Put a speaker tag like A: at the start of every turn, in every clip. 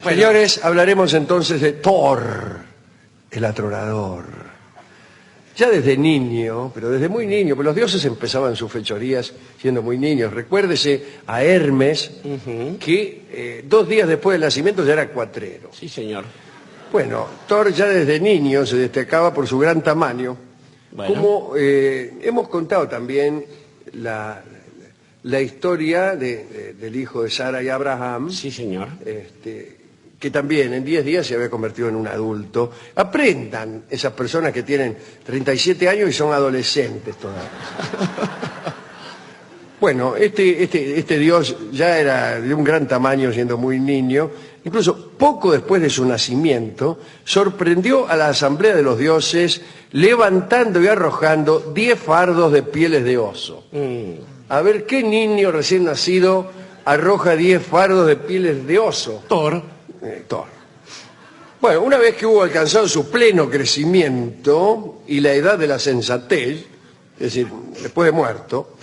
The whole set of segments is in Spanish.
A: Bueno.
B: Señores, hablaremos entonces de Thor, el atronador. Ya desde niño, pero desde muy niño, pues los dioses empezaban sus fechorías siendo muy niños. Recuérdese a Hermes, que 2 días después del nacimiento ya era cuatrero.
A: Sí, señor.
B: Bueno, Thor ya desde niño se destacaba por su gran tamaño.
A: Bueno.
B: Como hemos contado también la historia del hijo de Sara y Abraham,
A: Sí, señor.
B: que también en 10 días se había convertido en un adulto. Aprendan esas personas que tienen 37 años y son adolescentes todavía. Bueno, este dios ya era de un gran tamaño siendo muy niño. Incluso poco después de su nacimiento, sorprendió a la asamblea de los dioses levantando y arrojando 10 fardos de pieles de oso. A ver, ¿qué niño recién nacido arroja 10 fardos de pieles de oso?
A: Thor.
B: Thor. Bueno, una vez que hubo alcanzado su pleno crecimiento y la edad de la sensatez, es decir, después de muerto,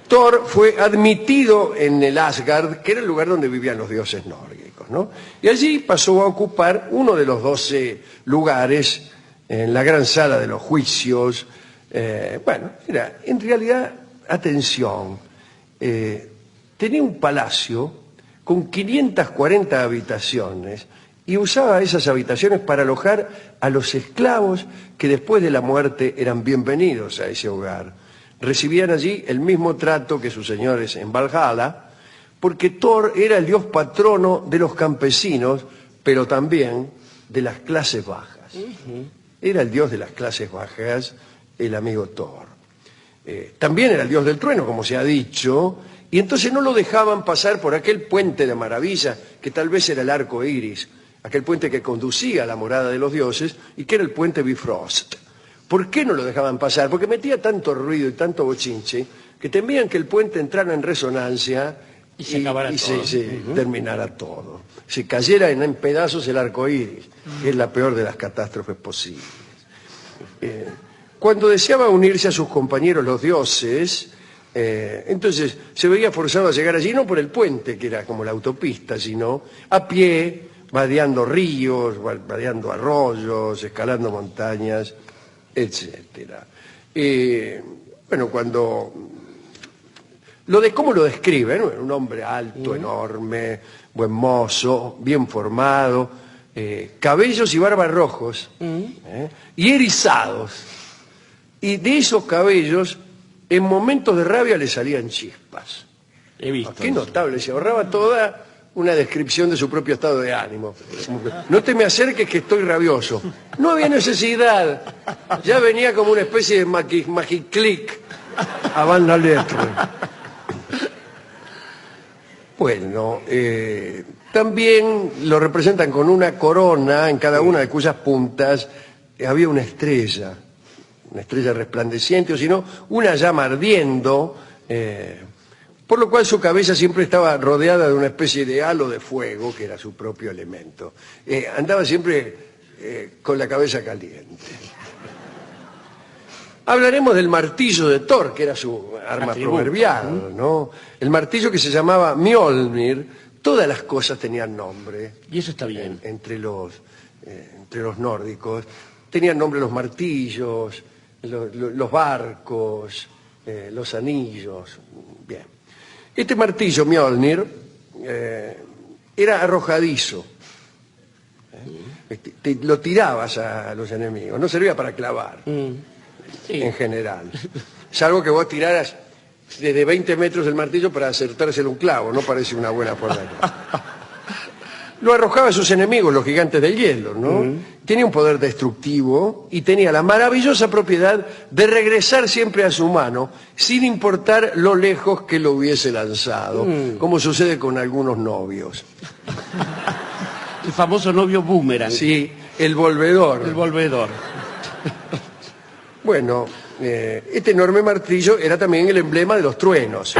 B: Thor fue admitido en el Asgard, que era el lugar donde vivían los dioses nórdicos, ¿no? Y allí pasó a ocupar uno de los 12 lugares en la gran sala de los juicios. Bueno, era, en realidad, atención, tenía un palacio con 540 habitaciones y usaba esas habitaciones para alojar a los esclavos que después de la muerte eran bienvenidos a ese hogar. Recibían allí el mismo trato que sus señores en Valhalla, porque Thor era el dios patrono de los campesinos, pero también de las clases bajas. Era el dios de las clases bajas, el amigo Thor. También era el dios del trueno, como se ha dicho, y entonces no lo dejaban pasar por aquel puente de maravilla, que tal vez era el arco iris, aquel puente que conducía a la morada de los dioses, y que era el puente Bifrost. ¿Por qué no lo dejaban pasar? Porque metía tanto ruido y tanto bochinche que temían que el puente entrara en resonancia
A: y se acabara todo.
B: Terminara todo. Se cayera en pedazos el arco iris, que es la peor de las catástrofes posibles. Cuando deseaba unirse a sus compañeros los dioses, entonces se veía forzado a llegar allí, no por el puente, que era como la autopista, sino a pie, vadeando ríos, vadeando arroyos, escalando montañas, etcétera. Bueno, cuando ¿cómo lo describen? Un hombre alto, enorme, buen mozo, bien formado, cabellos y barbas rojos, y erizados. Y de esos cabellos, en momentos de rabia le salían chispas.
A: He visto.
B: Qué notable, se ahorraba toda una descripción de su propio estado de ánimo. No te me acerques que estoy rabioso. No había necesidad. Ya venía como una especie de magiclick a banda letra. Bueno, también lo representan con una corona en cada una de cuyas puntas había una estrella resplandeciente, o si no, una llama ardiendo, por lo cual su cabeza siempre estaba rodeada de una especie de halo de fuego, que era su propio elemento. Andaba siempre con la cabeza caliente. Hablaremos del martillo de Thor, que era su arma proverbial, ¿no? El martillo que se llamaba Mjolnir. Todas las cosas tenían nombre.
A: Y eso está bien.
B: Entre los nórdicos. Tenían nombre los martillos, los barcos, los anillos. Bien. Este martillo Mjolnir era arrojadizo. Lo tirabas a los enemigos, no servía para clavar, en general. Salvo que vos tiraras desde 20 metros el martillo para acertárselo un clavo, no parece una buena forma de clavar. Lo arrojaba a sus enemigos, los gigantes del hielo, ¿no? Tenía un poder destructivo y tenía la maravillosa propiedad de regresar siempre a su mano, sin importar lo lejos que lo hubiese lanzado, como sucede con algunos novios.
A: El famoso novio boomerang.
B: Sí, el volvedor.
A: El volvedor.
B: Bueno, este enorme martillo era también el emblema de los truenos.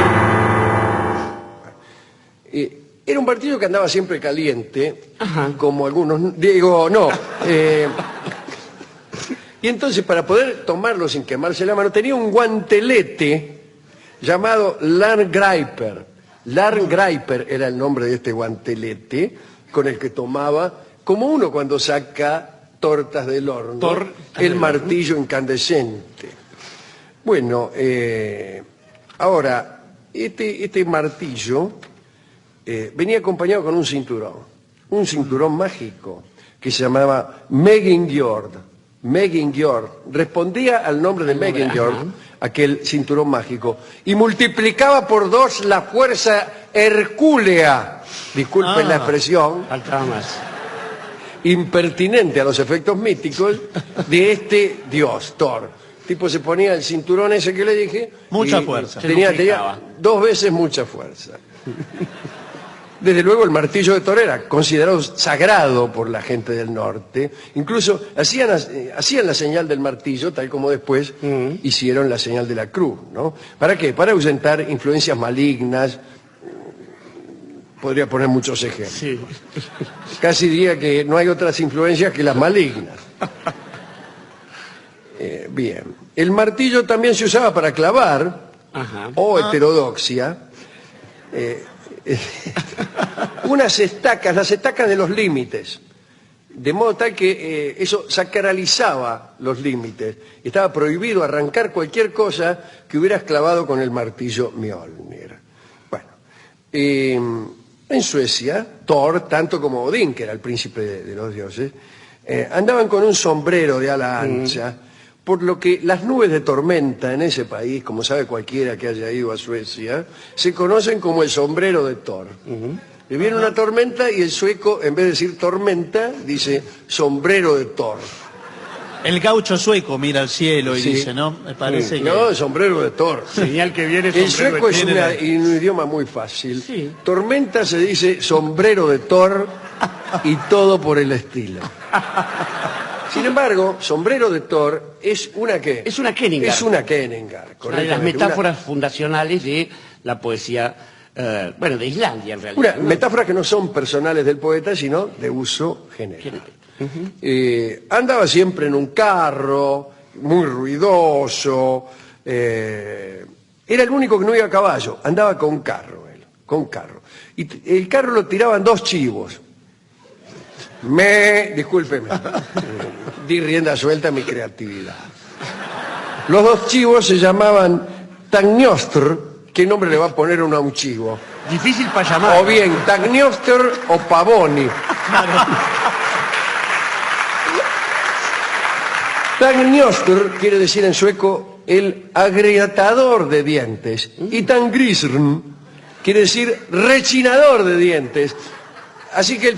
B: Era un martillo que andaba siempre caliente, como algunos... Digo, no. Y entonces, para poder tomarlo sin quemarse la mano, tenía un guantelete llamado Landgriper. Larngreiper era el nombre de este guantelete con el que tomaba, como uno cuando saca tortas del horno, el martillo incandescente. Bueno, ahora, este martillo venía acompañado con un cinturón mágico que se llamaba Megingjord. Megingjord respondía al nombre de Megingjord, aquel cinturón mágico, y multiplicaba por 2 la fuerza hercúlea, disculpen la expresión,
A: Faltaba más.
B: impertinente a los efectos místicos de este dios, Thor. El tipo se ponía el cinturón ese que le dije.
C: Mucha
B: y
C: fuerza.
B: Tenía
A: Se duplicaba.
B: 2 veces mucha fuerza. Desde luego el martillo de Thor era considerado sagrado por la gente del norte. Incluso hacían la señal del martillo, tal como después hicieron la señal de la cruz, ¿no? ¿Para qué? Para ahuyentar influencias malignas. Podría poner muchos ejemplos.
A: Sí.
B: Casi diría que no hay otras influencias que las malignas. Bien. El martillo también se usaba para clavar,
A: Ajá.
B: o heterodoxia, unas estacas, las estacas de los límites, de modo tal que eso sacralizaba los límites. Estaba prohibido arrancar cualquier cosa que hubieras clavado con el martillo Mjolnir. Bueno, en Suecia, Thor, tanto como Odín, que era el príncipe de los dioses, andaban con un sombrero de ala ancha, por lo que las nubes de tormenta en ese país, como sabe cualquiera que haya ido a Suecia, se conocen como el sombrero de Thor. Le viene una tormenta y el sueco, en vez de decir tormenta, dice sombrero de Thor.
C: El gaucho sueco mira al cielo y
B: Sí.
C: dice, ¿no? Me parece que...
B: No, el sombrero de Thor.
A: Señal que viene
B: El
A: sombrero
B: sueco
A: de
B: es
C: tiene
B: un idioma muy fácil.
A: Sí.
B: Tormenta se dice sombrero de Thor y todo por el estilo. Sin embargo, sombrero de Thor es una ¿qué?
A: Es una Kenningar.
B: Es una Kenningar,
A: Una de las
B: correctamente.
A: metáforas fundacionales de la poesía, bueno, de Islandia en realidad.
B: Una
A: ¿no?
B: metáforas que no son personales del poeta, sino de uso general. Andaba siempre en un carro, muy ruidoso. Era el único que no iba a caballo, andaba con carro, él, con carro. Y el carro lo tiraban 2 chivos. Discúlpeme, di rienda suelta a mi creatividad. Los 2 chivos se llamaban Tagnostr. ¿Qué nombre le va a poner uno a un chivo?
A: Difícil para llamar.
B: O bien Tagnostr o Pavoni. Tagnostr quiere decir en sueco el agrietador de dientes. Y Tangrisrn quiere decir rechinador de dientes. Así que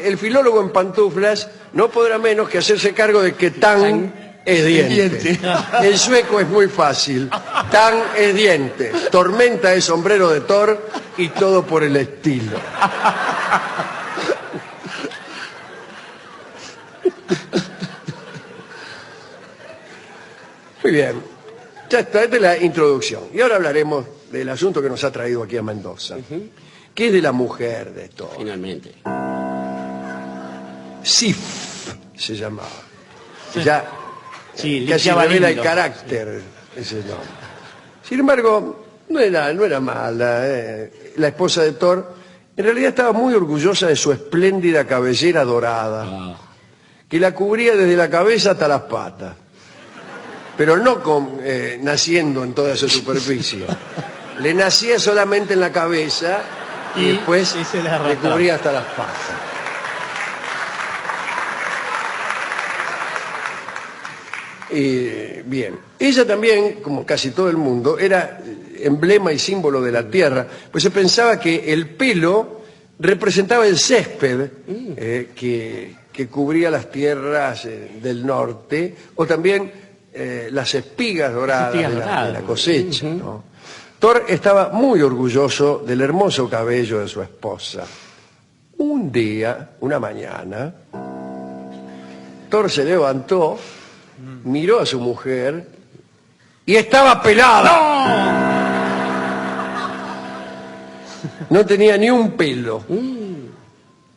B: el filólogo en pantuflas no podrá menos que hacerse cargo de que tan es diente. El sueco es muy fácil. Tan es diente. Tormenta es sombrero de Thor y todo por el estilo. Muy bien. Ya está, esta es la introducción. Y ahora hablaremos del asunto que nos ha traído aquí a Mendoza, que es de la mujer de Thor.
A: Finalmente.
B: Sif se llamaba. Ya
A: Sí,
B: casi
A: limpiaba
B: revela el
A: lindo.
B: carácter ese nombre. Sin embargo, no era mala. La esposa de Thor en realidad estaba muy orgullosa de su espléndida cabellera dorada,
A: Ah.
B: que la cubría desde la cabeza hasta las patas, pero no naciendo en toda su superficie. Le nacía solamente en la cabeza y después
C: y se le
B: le
C: arrastraba.
B: cubría hasta las patas. Bien, ella también, como casi todo el mundo, era emblema y símbolo de la tierra, pues se pensaba que el pelo representaba el césped que cubría las tierras del norte, o también las espigas doradas,
A: Espigas
B: de
A: doradas.
B: la cosecha, ¿no? Thor estaba muy orgulloso del hermoso cabello de su esposa. Un día, una mañana, Thor se levantó, miró a su mujer y estaba pelada. No tenía ni un pelo.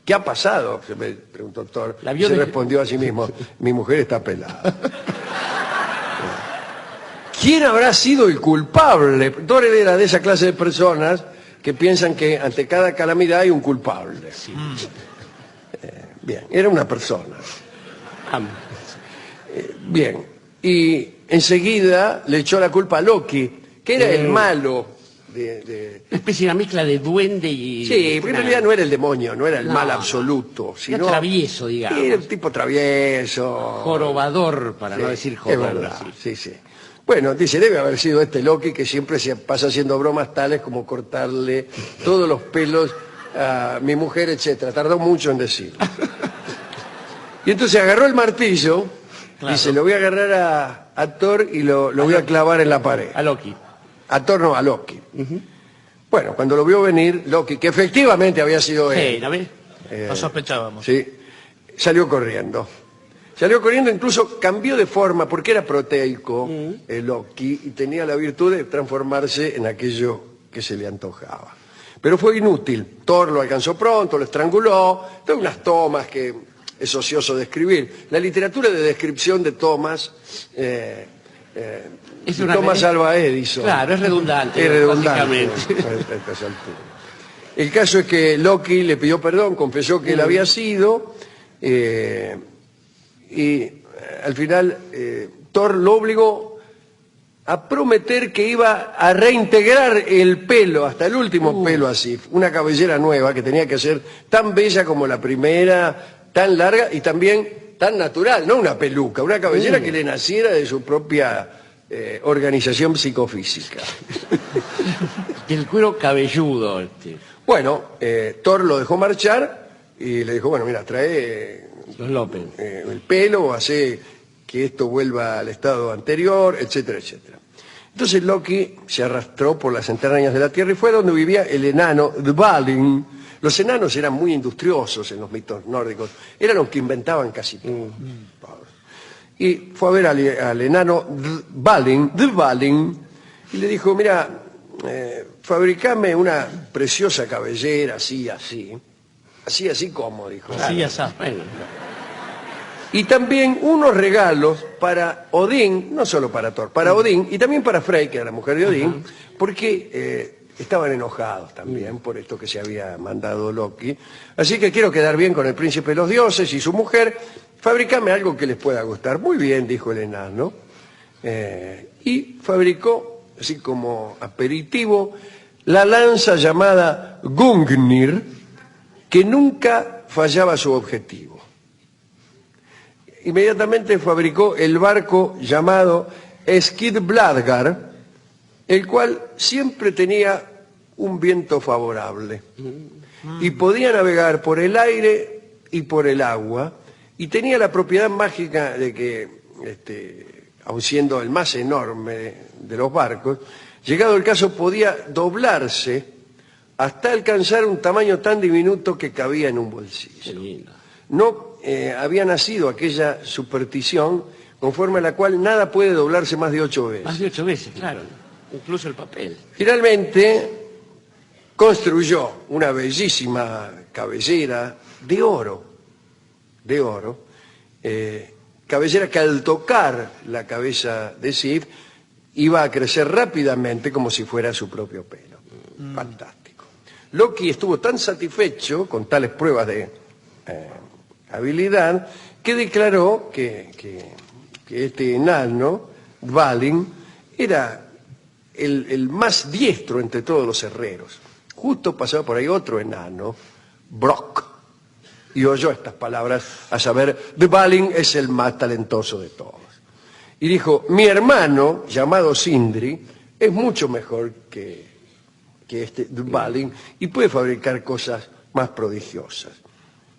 B: ¿Qué ha pasado?, se me preguntó Thor.
A: La
B: Y
A: vio
B: se
A: de-
B: respondió a sí mismo: mi mujer está pelada. ¿Quién habrá sido el culpable? Thor era de esa clase de personas que piensan que ante cada calamidad hay un culpable. Bien, era una persona. Bien, y enseguida le echó la culpa a Loki, que era el malo de...
A: Una especie de una mezcla de duende y...
B: Sí, porque en realidad no era el demonio, no era el mal absoluto,
A: Era
B: sino...
A: travieso, digamos.
B: Era un tipo travieso.
A: Jorobador, para no
B: Sí,
A: decir
B: es
A: jodón.
B: verdad,
A: Sí.
B: sí. Bueno, dice, debe haber sido este Loki que siempre se pasa haciendo bromas tales como cortarle todos los pelos a mi mujer, etcétera. Tardó mucho en decirlo. Y entonces agarró el martillo,
C: Claro.
B: dice, lo voy a agarrar a Thor y lo voy a clavar en la pared.
A: A Loki.
B: A Thor no, a Loki. Bueno, cuando lo vio venir, Loki, que efectivamente había sido
A: Sí,
B: él,
A: ¿no ves?
C: Lo sospechábamos.
B: ¿sí? Salió corriendo. Salió corriendo, incluso cambió de forma, porque era proteico, Loki, y tenía la virtud de transformarse en aquello que se le antojaba. Pero fue inútil. Thor lo alcanzó pronto, lo estranguló, todas unas tomas que es ocioso describir. La literatura de descripción de tomas,
A: Es una
B: Thomas Alva Edison.
A: Claro, es redundante.
B: Es redundante
A: básicamente.
B: a estas alturas. El caso es que Loki le pidió perdón, confesó que él había sido, y al final Thor lo obligó a prometer que iba a reintegrar el pelo, hasta el último pelo así, una cabellera nueva que tenía que ser tan bella como la primera, tan larga y también tan natural, no una peluca, una cabellera que le naciera de su propia organización psicofísica.
A: Y el cuero cabelludo.
B: Bueno, Thor lo dejó marchar y le dijo, bueno, mira, trae
A: Los López.
B: el pelo, hace que esto vuelva al estado anterior, etcétera, etcétera. Entonces Loki se arrastró por las entrañas de la tierra y fue donde vivía el enano Dvalin. Los enanos eran muy industriosos en los mitos nórdicos, eran los que inventaban casi todo. Y fue a ver al enano Dvalin y le dijo, mira, fabricame una preciosa cabellera, así como, dijo.
C: Así, asá.
A: Bueno,
B: Y también unos regalos para Odín, no solo para Thor, para Odín y también para Frey, que era la mujer de Odín, porque estaban enojados también por esto que se había mandado Loki. Así que quiero quedar bien con el príncipe de los dioses y su mujer, fabricame algo que les pueda gustar. Muy bien, dijo el enano. Y fabricó, así como aperitivo, la lanza llamada Gungnir, que nunca fallaba su objetivo. Inmediatamente fabricó el barco llamado Skidbladgar, el cual siempre tenía un viento favorable y podía navegar por el aire y por el agua, y tenía la propiedad mágica de que, aun siendo el más enorme de los barcos, llegado el caso podía doblarse hasta alcanzar un tamaño tan diminuto que cabía en un
A: qué
B: bolsillo.
A: lindo.
B: No había nacido aquella superstición conforme a la cual nada puede doblarse más de 8 veces.
A: Más de 8 veces, claro. Incluso el papel.
B: Finalmente construyó una bellísima cabellera de oro, cabellera que al tocar la cabeza de Sif iba a crecer rápidamente como si fuera su propio pelo. Fantástico. Loki estuvo tan satisfecho con tales pruebas de habilidad que declaró que este enano, Dvalin, era el más diestro entre todos los herreros. Justo pasaba por ahí otro enano, Brock, y oyó estas palabras, a saber, Dvalin es el más talentoso de todos. Y dijo, mi hermano, llamado Sindri, es mucho mejor que este Dvalin y puede fabricar cosas más prodigiosas.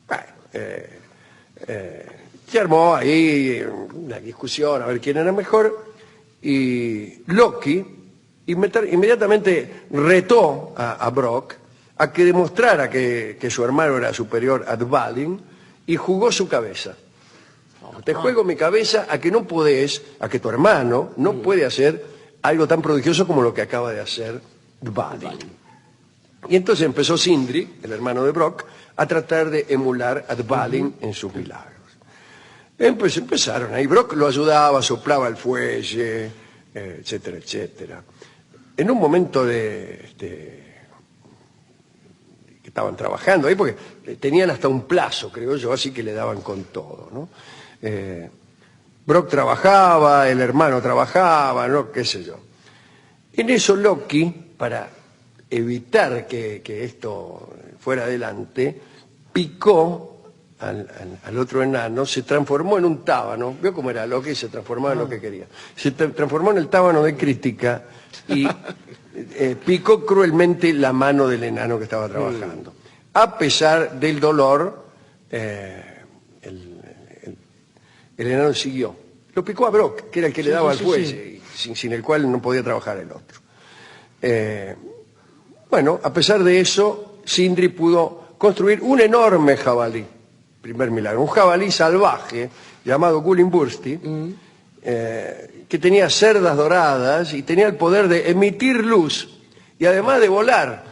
B: Bueno, se armó ahí una discusión a ver quién era mejor, y Loki inmediatamente retó a Brock a que demostrara que su hermano era superior a Dvalin y jugó su cabeza. Te juego mi cabeza a que no podés, a que tu hermano no puede hacer algo tan prodigioso como lo que acaba de hacer Dvalin. Y entonces empezó Sindri, el hermano de Brock, a tratar de emular a Dvalin en sus milagros. Empezaron ahí, Brock lo ayudaba, soplaba el fuelle, etcétera, etcétera. En un momento de estaban trabajando ahí, porque tenían hasta un plazo, creo yo, así que le daban con todo, ¿no? Brock trabajaba, el hermano trabajaba, ¿no? Qué sé yo. En eso Loki, para evitar que esto fuera adelante, picó al otro enano, se transformó en un tábano. ¿Vio cómo era Loki? Se transformaba en lo que quería. Se transformó en el tábano de Crítica y picó cruelmente la mano del enano que estaba trabajando. A pesar del dolor, el enano siguió. Lo picó a Brock, que era el que le daba el fuelle, sin el cual no podía trabajar el otro. Bueno, a pesar de eso, Sindri pudo construir un enorme jabalí. Primer milagro. Un jabalí salvaje llamado Gullinbursti, que tenía cerdas doradas y tenía el poder de emitir luz y además de volar.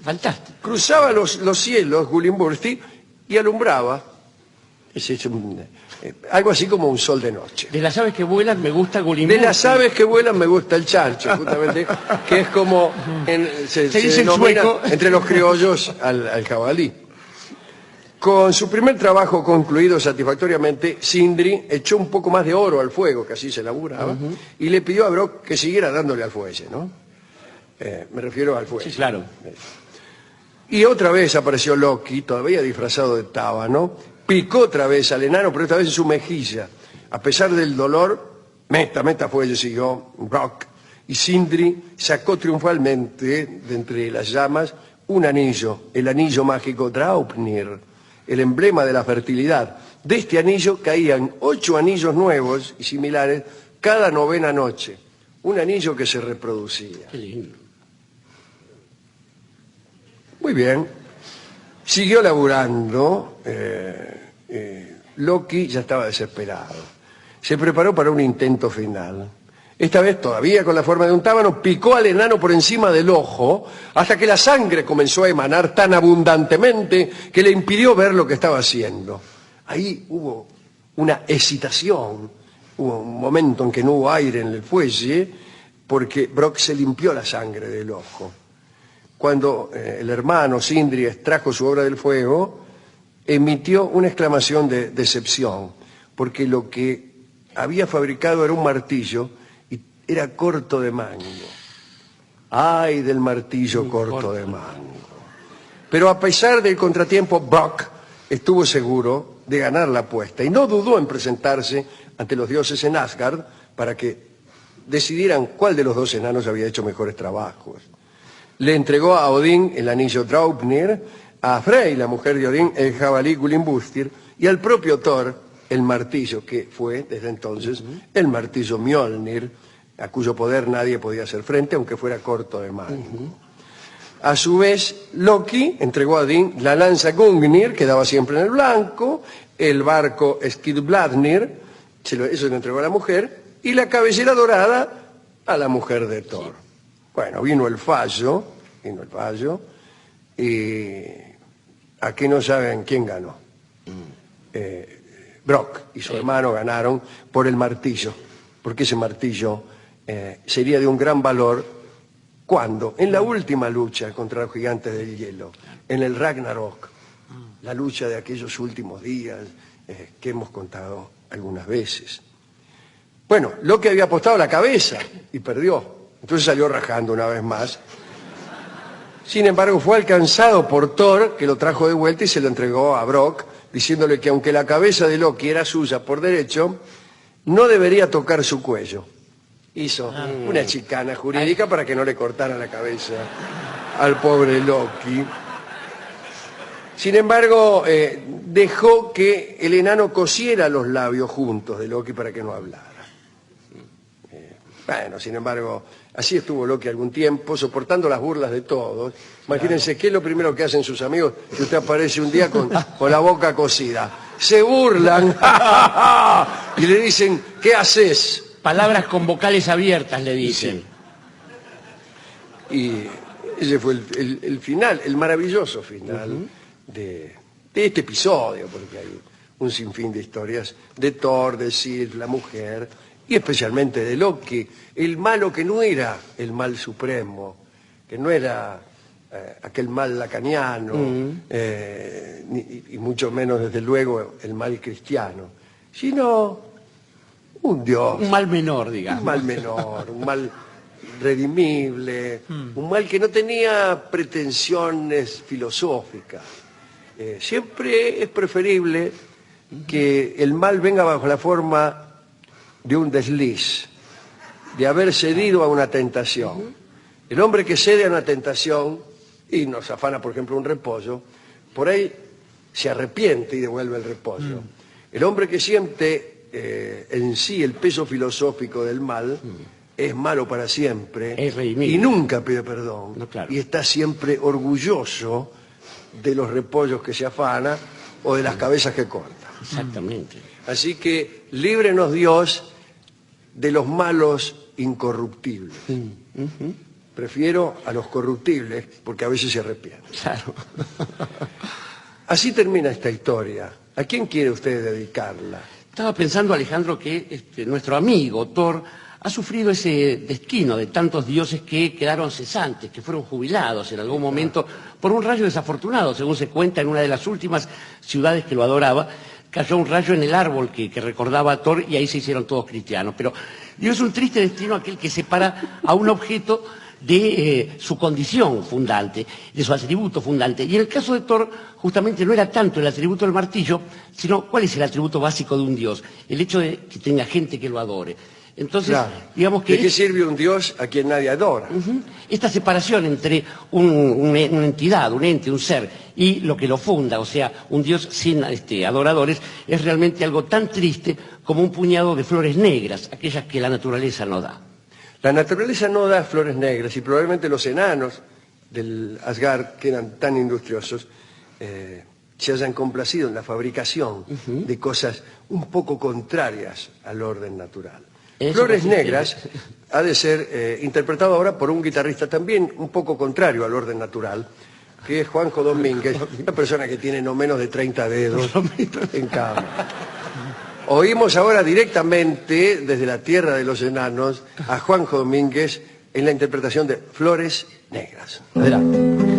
A: Fantástico.
B: Cruzaba los cielos, Gullinbursti, y alumbraba. Algo así como un sol de noche.
A: De las aves que vuelan me gusta Gulliver.
B: De las aves que vuelan me gusta el chancho, justamente, que es como se
A: dice en
B: denomina
A: sueco.
B: entre los criollos al jabalí. Con su primer trabajo concluido satisfactoriamente, Sindri echó un poco más de oro al fuego, que así se laburaba, y le pidió a Brock que siguiera dándole al fuelle, ¿no? Me refiero al fuelle.
A: Sí, claro.
B: Y otra vez apareció Loki, todavía disfrazado de tábano, picó otra vez al enano, pero esta vez en su mejilla. A pesar del dolor, meta fuelle, siguió Brock, y Sindri sacó triunfalmente de entre las llamas un anillo, el anillo mágico Draupnir, el emblema de la fertilidad. De este anillo caían 8 anillos nuevos y similares cada 9ª noche. Un anillo que se reproducía.
A: Qué lindo.
B: Muy bien. Siguió laburando. Loki ya estaba desesperado. Se preparó para un intento final. Esta vez, todavía con la forma de un tábano, picó al enano por encima del ojo hasta que la sangre comenzó a emanar tan abundantemente que le impidió ver lo que estaba haciendo. Ahí hubo una excitación, hubo un momento en que no hubo aire en el fuelle porque Brock se limpió la sangre del ojo. Cuando el hermano Sindri extrajo su obra del fuego, emitió una exclamación de decepción, porque lo que había fabricado era un martillo y era corto de mango. ¡Ay del martillo corto de mango! Pero a pesar del contratiempo, Brock estuvo seguro de ganar la apuesta y no dudó en presentarse ante los dioses en Asgard para que decidieran cuál de los dos enanos había hecho mejores trabajos. Le entregó a Odín el anillo Draupnir, a Frey, la mujer de Odín, el jabalí Gullinbursti, y al propio Thor el martillo, que fue desde entonces el martillo Mjolnir, a cuyo poder nadie podía hacer frente, aunque fuera corto de mango. A su vez, Loki entregó a Odín la lanza Gungnir, que daba siempre en el blanco, el barco Skidbladnir, eso le entregó a la mujer, y la cabellera dorada a la mujer de Thor. Bueno, vino el fallo, y aquí no saben quién ganó. Brock y su hermano ganaron por el martillo, porque ese martillo sería de un gran valor cuando, en la última lucha contra los gigantes del hielo, en el Ragnarok, la lucha de aquellos últimos días que hemos contado algunas veces. Bueno, Loki había apostado la cabeza y perdió. Entonces salió rajando una vez más. Sin embargo, fue alcanzado por Thor, que lo trajo de vuelta y se lo entregó a Brock, diciéndole que aunque la cabeza de Loki era suya por derecho, no debería tocar su cuello. Hizo una chicana jurídica para que no le cortara la cabeza al pobre Loki. Sin embargo, dejó que el enano cosiera los labios juntos de Loki para que no hablara. Bueno, sin embargo, así estuvo Loki algún tiempo, soportando las burlas de todos. Imagínense, ¿qué es lo primero que hacen sus amigos si usted aparece un día con la boca cosida? Se burlan y le dicen, ¿qué haces?
A: Palabras con vocales abiertas, le dicen.
B: Sí. Y ese fue el final, el maravilloso final de este episodio, porque hay un sinfín de historias de Thor, de Sif, la mujer, y especialmente de Loki, el malo que no era el mal supremo, que no era aquel mal lacaniano, y mucho menos, desde luego, el mal cristiano, sino un Dios.
A: Un mal menor, digamos.
B: Un mal menor, un mal redimible, un mal que no tenía pretensiones filosóficas. Siempre es preferible que el mal venga bajo la forma de un desliz, de haber cedido a una tentación. El hombre que cede a una tentación y nos afana, por ejemplo, un repollo, por ahí se arrepiente y devuelve el repollo. El hombre que siente en sí el peso filosófico del mal es malo para siempre
A: Es redimible.
B: y nunca pide perdón.
A: No, claro.
B: Y está siempre orgulloso de los repollos que se afana o de las cabezas que corta.
A: Exactamente.
B: Así que líbrenos Dios de los malos incorruptibles. Prefiero a los corruptibles porque a veces se arrepienten.
A: Claro.
B: Así termina esta historia. ¿A quién quiere usted dedicarla?
A: Estaba pensando, Alejandro, que nuestro amigo Thor ha sufrido ese destino de tantos dioses que quedaron cesantes, que fueron jubilados en algún momento por un rayo desafortunado. Según se cuenta, en una de las últimas ciudades que lo adoraba, cayó un rayo en el árbol que recordaba a Thor y ahí se hicieron todos cristianos. Pero es un triste destino aquel que separa a un objeto de su condición fundante, de su atributo fundante. Y en el caso de Thor, justamente no era tanto el atributo del martillo, sino cuál es el atributo básico de un dios, el hecho de que tenga gente que lo adore. Entonces,
B: Claro.
A: digamos que
B: ¿De qué sirve un Dios a quien nadie adora?
A: esta separación entre una entidad, un ente, un ser, y lo que lo funda, o sea, un dios sin adoradores, es realmente algo tan triste como un puñado de flores negras, aquellas que la naturaleza no da.
B: La naturaleza no da flores negras y probablemente los enanos del Asgard, que eran tan industriosos, se hayan complacido en la fabricación de cosas un poco contrarias al orden natural.
A: Eso
B: Flores
A: consiste en-
B: negras ha de ser interpretado ahora por un guitarrista también un poco contrario al orden natural, que es Juanjo Domínguez, una persona que tiene no menos de 30 dedos en cada mano. Oímos ahora directamente desde la tierra de los enanos a Juanjo Domínguez en la interpretación de Flores Negras. Adelante.